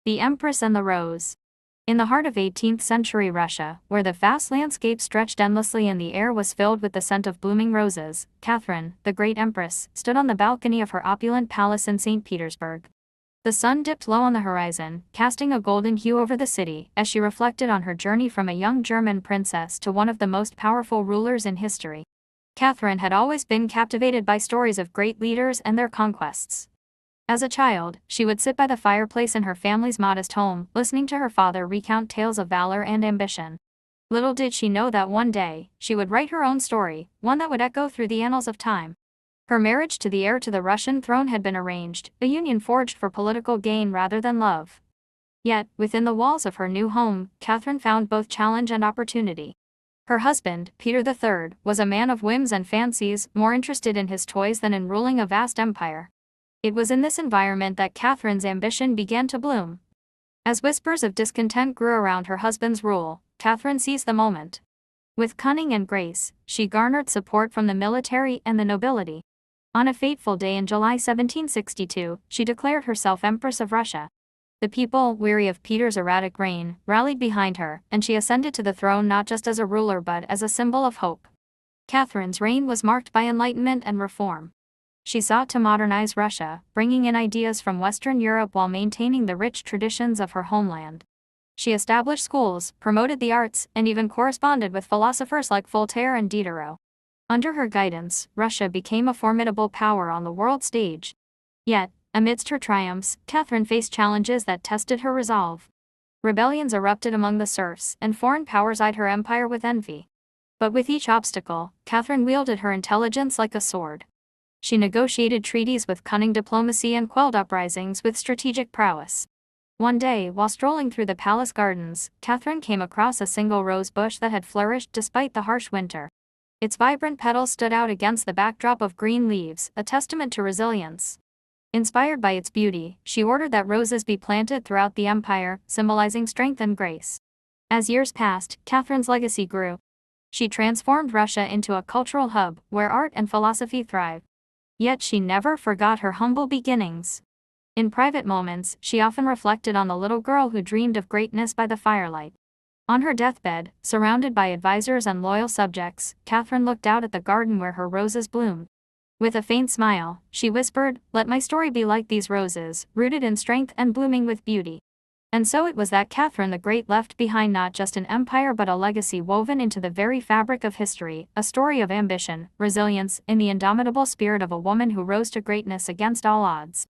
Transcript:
The Empress and the Rose. In the heart of 18th century Russia, where the vast landscape stretched endlessly and the air was filled with the scent of blooming roses, Catherine, the great empress, stood on the balcony of her opulent palace in St. Petersburg. The sun dipped low on the horizon, casting a golden hue over the city, as she reflected on her journey from a young German princess to one of the most powerful rulers in history. Catherine had always been captivated by stories of great leaders and their conquests. As a child, she would sit by the fireplace in her family's modest home, listening to her father recount tales of valor and ambition. Little did she know that one day, she would write her own story, one that would echo through the annals of time. Her marriage to the heir to the Russian throne had been arranged, a union forged for political gain rather than love. Yet, within the walls of her new home, Catherine found both challenge and opportunity. Her husband, Peter III, was a man of whims and fancies, more interested in his toys than in ruling a vast empire. It was in this environment that Catherine's ambition began to bloom. As whispers of discontent grew around her husband's rule, Catherine seized the moment. With cunning and grace, she garnered support from the military and the nobility. On a fateful day in July 1762, she declared herself Empress of Russia. The people, weary of Peter's erratic reign, rallied behind her, and she ascended to the throne not just as a ruler but as a symbol of hope. Catherine's reign was marked by enlightenment and reform. She sought to modernize Russia, bringing in ideas from Western Europe while maintaining the rich traditions of her homeland. She established schools, promoted the arts, and even corresponded with philosophers like Voltaire and Diderot. Under her guidance, Russia became a formidable power on the world stage. Yet, amidst her triumphs, Catherine faced challenges that tested her resolve. Rebellions erupted among the serfs, and foreign powers eyed her empire with envy. But with each obstacle, Catherine wielded her intelligence like a sword. She negotiated treaties with cunning diplomacy and quelled uprisings with strategic prowess. One day, while strolling through the palace gardens, Catherine came across a single rose bush that had flourished despite the harsh winter. Its vibrant petals stood out against the backdrop of green leaves, a testament to resilience. Inspired by its beauty, she ordered that roses be planted throughout the empire, symbolizing strength and grace. As years passed, Catherine's legacy grew. She transformed Russia into a cultural hub, where art and philosophy thrived. Yet she never forgot her humble beginnings. In private moments, she often reflected on the little girl who dreamed of greatness by the firelight. On her deathbed, surrounded by advisors and loyal subjects, Catherine looked out at the garden where her roses bloomed. With a faint smile, she whispered, "Let my story be like these roses, rooted in strength and blooming with beauty." And so it was that Catherine the Great left behind not just an empire but a legacy woven into the very fabric of history, a story of ambition, resilience, and the indomitable spirit of a woman who rose to greatness against all odds.